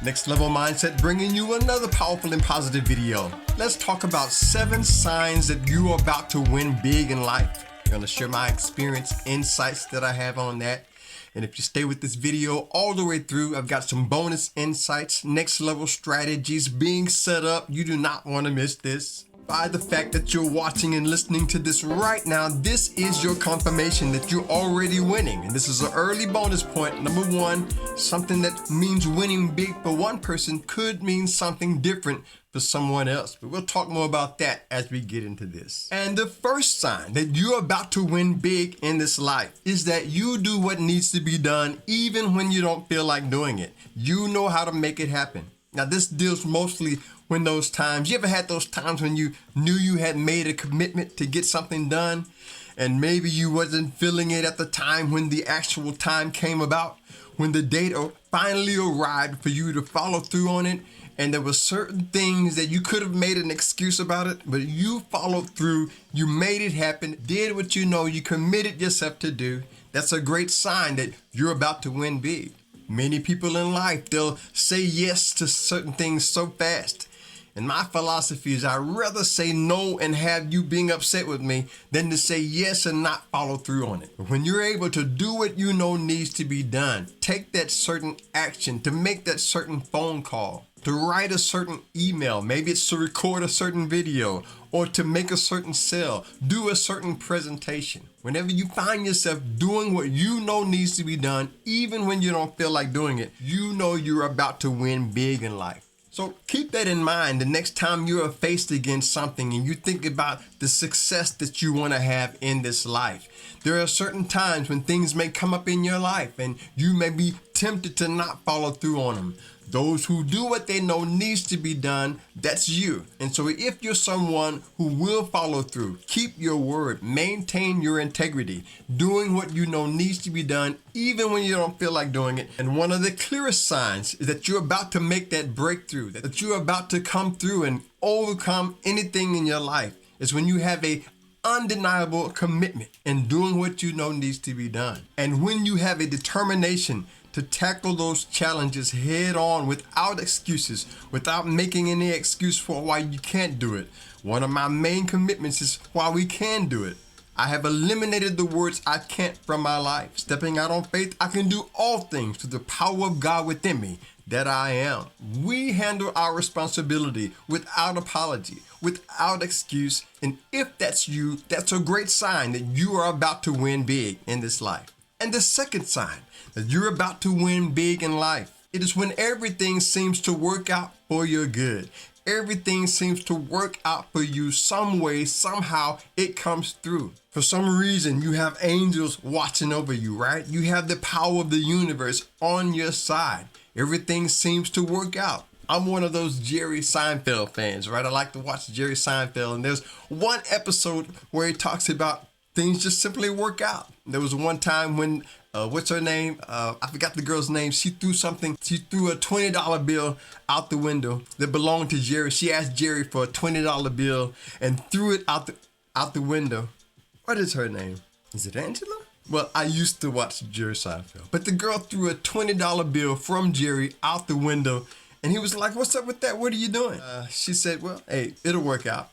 Next Level Mindset bringing you another powerful and positive video. Let's talk about 7 signs that you are about to win big in life. I'm going to share my experience, insights that I have on that. And if you stay with this video all the way through, I've got some bonus insights, next level strategies being set up. You do not want to miss this. By the fact that you're watching and listening to this right now, this is your confirmation that you're already winning. And this is an early bonus point. Number 1, something that means winning big for one person could mean something different for someone else. But we'll talk more about that as we get into this. And the first sign that you're about to win big in this life is that you do what needs to be done even when you don't feel like doing it. You know how to make it happen. Now, this deals mostly when those times, you ever had those times when you knew you had made a commitment to get something done and maybe you wasn't feeling it at the time when the actual time came about, when the date finally arrived for you to follow through on it, and there were certain things that you could have made an excuse about it, but you followed through, you made it happen, did what you know you committed yourself to do. That's a great sign that you're about to win big. Many people in life, they'll say yes to certain things so fast. And my philosophy is I'd rather say no and have you being upset with me than to say yes and not follow through on it. But when you're able to do what you know needs to be done, take that certain action, to make that certain phone call, to write a certain email, maybe it's to record a certain video or to make a certain sale, do a certain presentation. Whenever you find yourself doing what you know needs to be done, even when you don't feel like doing it, you know you're about to win big in life. So keep that in mind the next time you are faced against something and you think about the success that you want to have in this life. There are certain times when things may come up in your life and you may be tempted to not follow through on them. Those who do what they know needs to be done, that's you. And so if you're someone who will follow through, keep your word, maintain your integrity, doing what you know needs to be done, even when you don't feel like doing it. And one of the clearest signs is that you're about to make that breakthrough, that you're about to come through and overcome anything in your life, is when you have a undeniable commitment in doing what you know needs to be done. And when you have a determination to tackle those challenges head on without excuses, without making any excuse for why you can't do it. One of my main commitments is why we can do it. I have eliminated the words I can't from my life. Stepping out on faith, I can do all things through the power of God within me, that I am. We handle our responsibility without apology, without excuse. And if that's you, that's a great sign that you are about to win big in this life. And the second sign that you're about to win big in life, it is when everything seems to work out for your good. Everything seems to work out for you some way, somehow it comes through. For some reason, you have angels watching over you, right? You have the power of the universe on your side. Everything seems to work out. I'm one of those Jerry Seinfeld fans, right? I like to watch Jerry Seinfeld, and there's one episode where he talks about things just simply work out. There was one time when, what's her name? I forgot the girl's name. She threw a $20 bill out the window that belonged to Jerry. She asked Jerry for a $20 bill and threw it out the window. What is her name? Is it Angela? Well, I used to watch Jerry Seinfeld. But the girl threw a $20 bill from Jerry out the window, and he was like, "What's up with that? What are you doing?" She said, "Well, hey, it'll work out."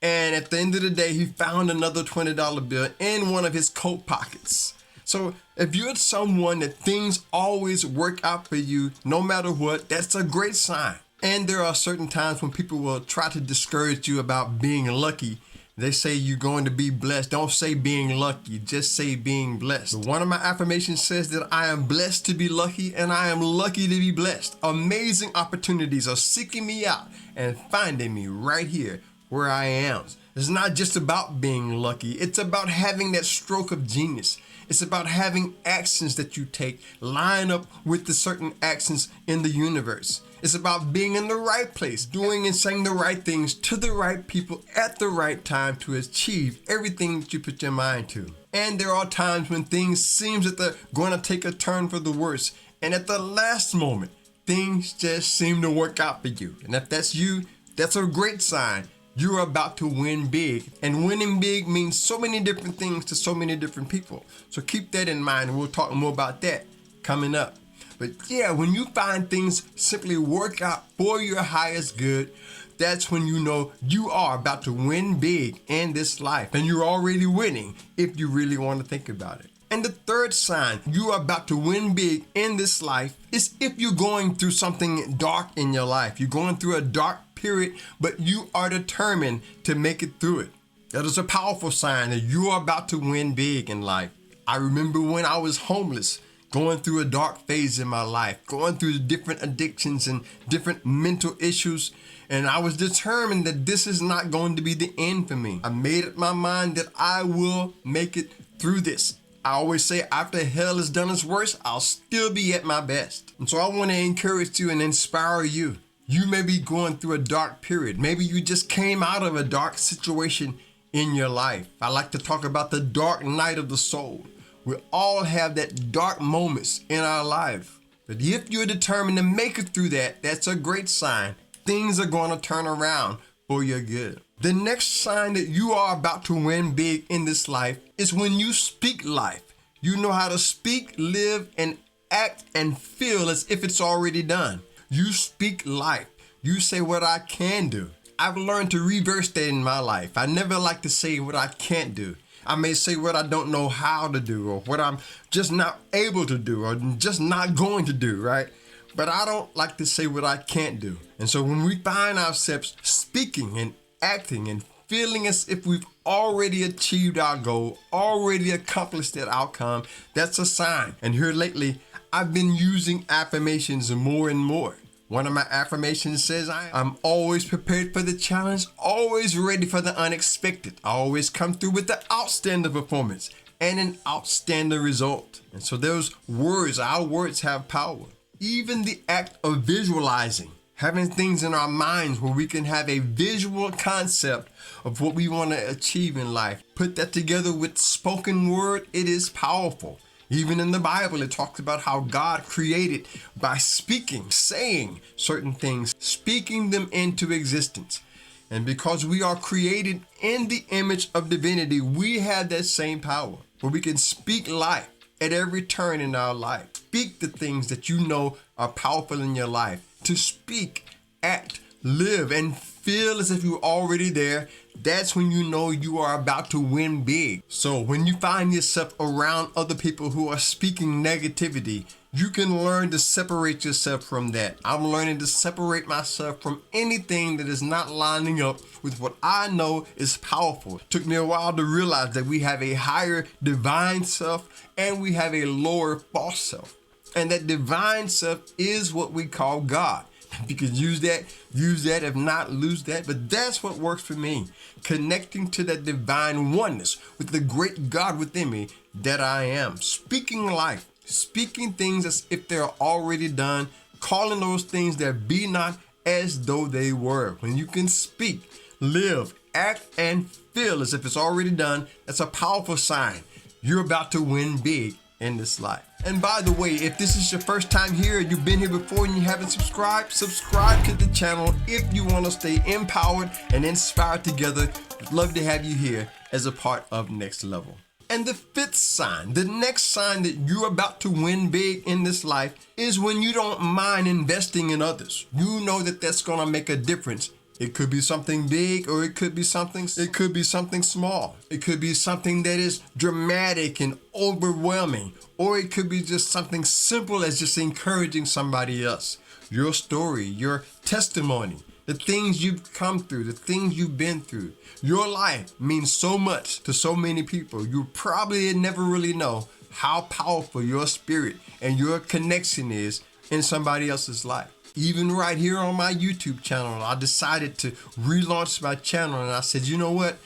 And at the end of the day, he found another $20 bill in one of his coat pockets. So if you're someone that things always work out for you, no matter what, that's a great sign. And there are certain times when people will try to discourage you about being lucky. They say you're going to be blessed. Don't say being lucky, just say being blessed. But one of my affirmations says that I am blessed to be lucky and I am lucky to be blessed. Amazing opportunities are seeking me out and finding me right here where I am. It's not just about being lucky. It's about having that stroke of genius. It's about having actions that you take line up with the certain actions in the universe. It's about being in the right place, doing and saying the right things to the right people at the right time to achieve everything that you put your mind to. And there are times when things seem that they're going to take a turn for the worse. And at the last moment, things just seem to work out for you. And if that's you, that's a great sign. You're about to win big. And winning big means so many different things to so many different people. So keep that in mind, and we'll talk more about that coming up. But yeah, when you find things simply work out for your highest good, that's when you know you are about to win big in this life. And you're already winning if you really want to think about it. And the third sign you are about to win big in this life is if you're going through something dark in your life. You're going through a dark period, but you are determined to make it through it. That is a powerful sign that you are about to win big in life. I remember when I was homeless, going through a dark phase in my life, going through different addictions and different mental issues. And I was determined that this is not going to be the end for me. I made up my mind that I will make it through this. I always say after hell has done its worst, I'll still be at my best. And so I want to encourage you and inspire you. You may be going through a dark period. Maybe you just came out of a dark situation in your life. I like to talk about the dark night of the soul. We all have that dark moments in our life. But if you're determined to make it through that, that's a great sign. Things are going to turn around for your good. The next sign that you are about to win big in this life is when you speak life. You know how to speak, live, and act and feel as if it's already done. You speak life. You say what I can do. I've learned to reverse that in my life. I never like to say what I can't do. I may say what I don't know how to do or what I'm just not able to do or just not going to do, right? But I don't like to say what I can't do. And so when we find ourselves speaking and acting and feeling as if we've already achieved our goal, already accomplished that outcome, that's a sign. And here lately, I've been using affirmations more and more. One of my affirmations says, I'm always prepared for the challenge, always ready for the unexpected. I always come through with the outstanding performance and an outstanding result. And so those words, our words have power. Even the act of visualizing, having things in our minds where we can have a visual concept of what we want to achieve in life. Put that together with spoken word, it is powerful. Even in the Bible, it talks about how God created by speaking, saying certain things, speaking them into existence. And because we are created in the image of divinity, we have that same power where we can speak life at every turn in our life. Speak the things that you know are powerful in your life. To speak, act, live, and feel as if you're already there. That's when you know you are about to win big. So when you find yourself around other people who are speaking negativity, you can learn to separate yourself from that. I'm learning to separate myself from anything that is not lining up with what I know is powerful. It took me a while to realize that we have a higher divine self and we have a lower false self. And that divine self is what we call God. You can use that, if not, lose that. But that's what works for me. Connecting to that divine oneness with the great God within me that I am. Speaking life, speaking things as if they're already done, calling those things that be not as though they were. When you can speak, live, act, and feel as if it's already done, that's a powerful sign. You're about to win big in this life. And by the way, if this is your first time here, you've been here before and you haven't subscribed to the channel if you want to stay empowered and inspired together. I'd love to have you here as a part of Next Level. And the fifth sign, the next sign that you're about to win big in this life is when you don't mind investing in others. You know that that's going to make a difference. It could be something big or it could be something small. It could be something that is dramatic and overwhelming, or it could be just something simple as just encouraging somebody else. Your story, your testimony, the things you've come through, the things you've been through. Your life means so much to so many people. You probably never really know how powerful your spirit and your connection is in somebody else's life. Even right here on my YouTube channel, I decided to relaunch my channel and I said, you know what?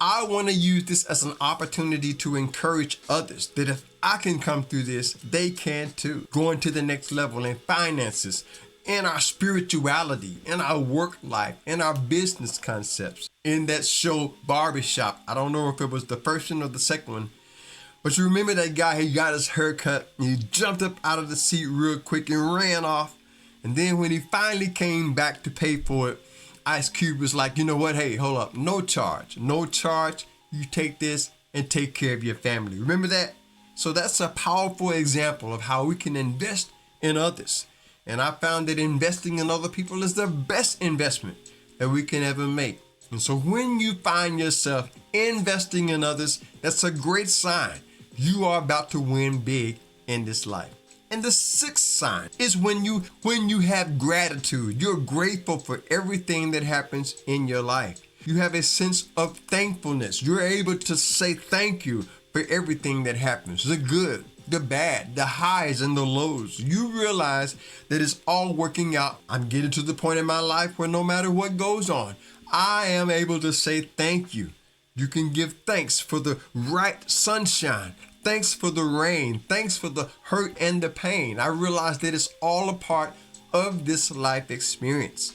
I want to use this as an opportunity to encourage others that if I can come through this, they can too. Going to the next level in finances, in our spirituality, in our work life, in our business concepts. In that show, Barbershop, I don't know if it was the first one or the second one, but you remember that guy, he got his hair cut and he jumped up out of the seat real quick and ran off. And then when he finally came back to pay for it, Ice Cube was like, you know what? Hey, hold up. No charge. You take this and take care of your family. Remember that? So that's a powerful example of how we can invest in others. And I found that investing in other people is the best investment that we can ever make. And so when you find yourself investing in others, that's a great sign you are about to win big in this life. And the sixth sign is when you have gratitude. You're grateful for everything that happens in your life. You have a sense of thankfulness. You're able to say thank you for everything that happens, the good, the bad, the highs and the lows. You realize that it's all working out. I'm getting to the point in my life where no matter what goes on, I am able to say thank you. You can give thanks for the right sunshine. Thanks for the rain. Thanks for the hurt and the pain. I realize that it's all a part of this life experience.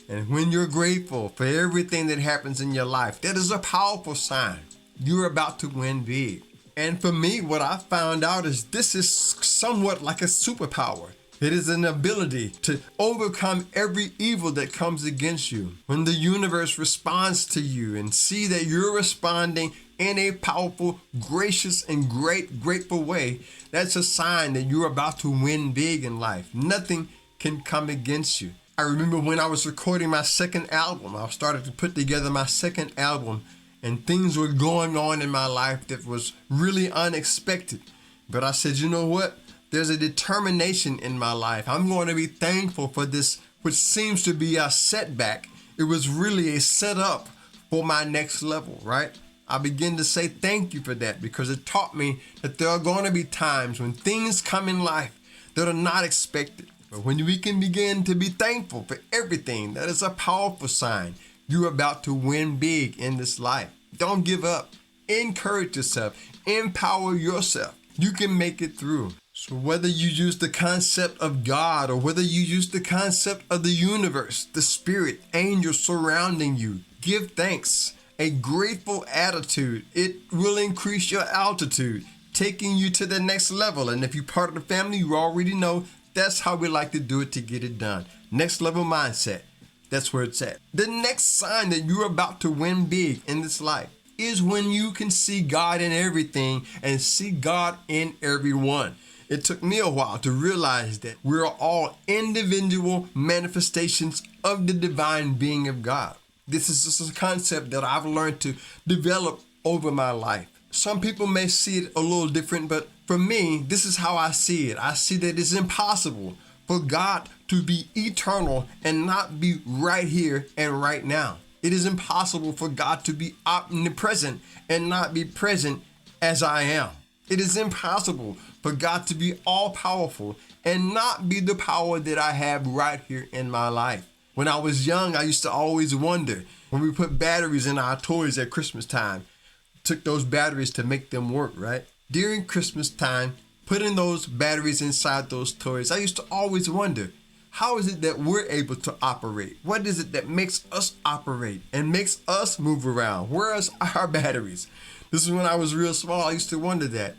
And when you're grateful for everything that happens in your life, that is a powerful sign you're about to win big. And for me, what I found out is this is somewhat like a superpower. It is an ability to overcome every evil that comes against you. When the universe responds to you and see that you're responding in a powerful, gracious, and grateful way, that's a sign that you're about to win big in life. Nothing can come against you. I remember when I was recording my second album, I started to put together my second album, and things were going on in my life that was really unexpected. But I said, you know what? There's a determination in my life. I'm going to be thankful for this, which seems to be a setback. It was really a setup for my next level, right? I begin to say thank you for that because it taught me that there are going to be times when things come in life that are not expected. But when we can begin to be thankful for everything, that is a powerful sign you're about to win big in this life. Don't give up. Encourage yourself. Empower yourself. You can make it through. So whether you use the concept of God or whether you use the concept of the universe, the spirit, angels surrounding you, give thanks. A grateful attitude, it will increase your altitude, taking you to the next level. And if you're part of the family, you already know that's how we like to do it to get it done. Next level mindset. That's where it's at. The next sign that you're about to win big in this life is when you can see God in everything and see God in everyone. It took me a while to realize that we're all individual manifestations of the divine being of God. This is just a concept that I've learned to develop over my life. Some people may see it a little different, but for me, this is how I see it. I see that it's impossible for God to be eternal and not be right here and right now. It is impossible for God to be omnipresent and not be present as I am. It is impossible for God to be all-powerful and not be the power that I have right here in my life. When I was young, I used to always wonder, when we put batteries in our toys at Christmas time, took those batteries to make them work, right? During Christmas time, putting those batteries inside those toys, I used to always wonder, how is it that we're able to operate? What is it that makes us operate and makes us move around? Where's our batteries? This is when I was real small. I used to wonder that.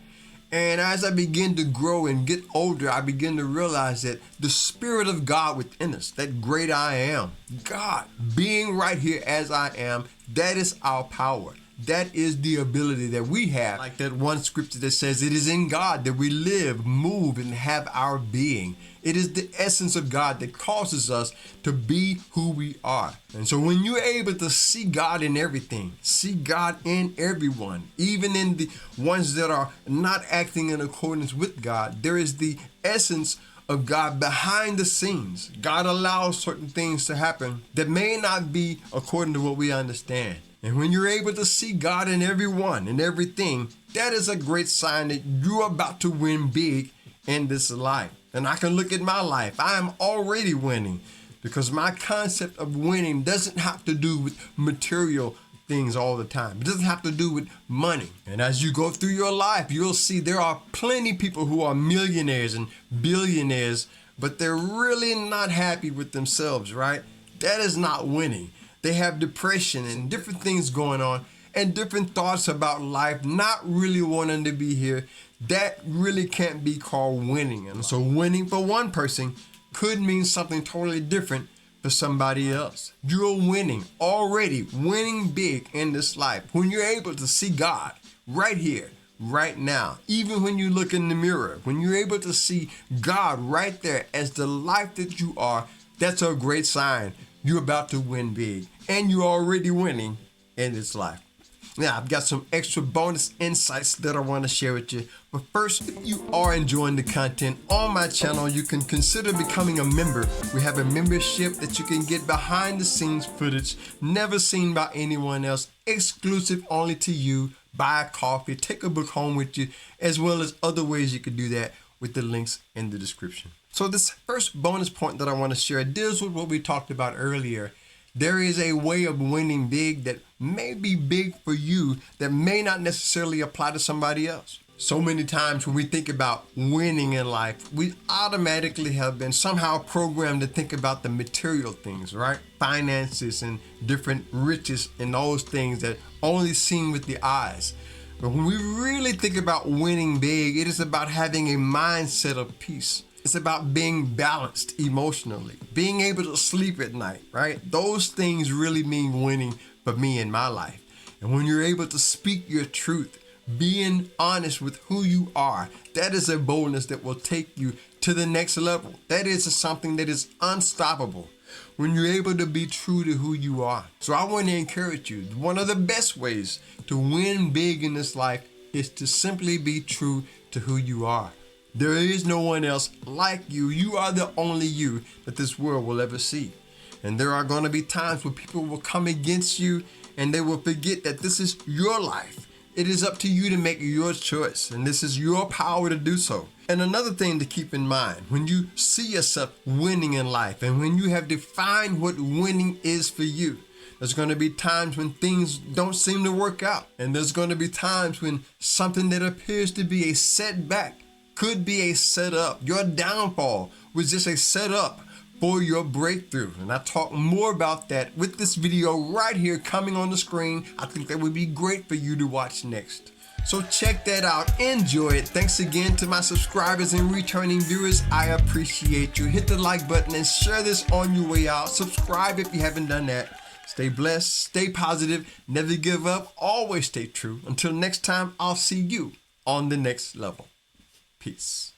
And as I begin to grow and get older, I begin to realize that the Spirit of God within us, that great I am, God being right here as I am, that is our power. That is the ability that we have. Like that one scripture that says, it is in God that we live, move, and have our being. It is the essence of God that causes us to be who we are. And so when you're able to see God in everything, see God in everyone, even in the ones that are not acting in accordance with God, there is the essence of God behind the scenes. God allows certain things to happen that may not be according to what we understand. And when you're able to see God in everyone and everything, that is a great sign that you're about to win big in this life. And I can look at my life. I am already winning because my concept of winning doesn't have to do with material things all the time. It doesn't have to do with money. And as you go through your life, you'll see there are plenty of people who are millionaires and billionaires, but they're really not happy with themselves, right? That is not winning. They have depression and different things going on and different thoughts about life, not really wanting to be here. That really can't be called winning. And so winning for one person could mean something totally different for somebody else. You're winning, already winning big in this life. When you're able to see God right here, right now. Even when you look in the mirror, when you're able to see God right there as the life that you are, that's a great sign. You're about to win big, and you're already winning in this life. Now, I've got some extra bonus insights that I want to share with you. But first, if you are enjoying the content on my channel, you can consider becoming a member. We have a membership that you can get behind the scenes footage, never seen by anyone else, exclusive only to you. Buy a coffee, take a book home with you, as well as other ways you can do that with the links in the description. So this first bonus point that I want to share deals with what we talked about earlier. There is a way of winning big that may be big for you that may not necessarily apply to somebody else. So many times when we think about winning in life, we automatically have been somehow programmed to think about the material things, right? Finances and different riches and those things that only seen with the eyes. But when we really think about winning big, it is about having a mindset of peace. It's about being balanced emotionally, being able to sleep at night, right? Those things really mean winning for me in my life. And when you're able to speak your truth, being honest with who you are, that is a boldness that will take you to the next level. That is something that is unstoppable when you're able to be true to who you are. So I want to encourage you. One of the best ways to win big in this life is to simply be true to who you are. There is no one else like you. You are the only you that this world will ever see. And there are going to be times where people will come against you and they will forget that this is your life. It is up to you to make your choice, and this is your power to do so. And another thing to keep in mind, when you see yourself winning in life and when you have defined what winning is for you, there's going to be times when things don't seem to work out. And there's going to be times when something that appears to be a setback could be a setup. Your downfall was just a setup for your breakthrough. And I talk more about that with this video right here coming on the screen. I think that would be great for you to watch next. So check that out. Enjoy it. Thanks again to my subscribers and returning viewers. I appreciate you. Hit the like button and share this on your way out. Subscribe if you haven't done that. Stay blessed, stay positive, never give up, always stay true. Until next time, I'll see you on the next level. Peace.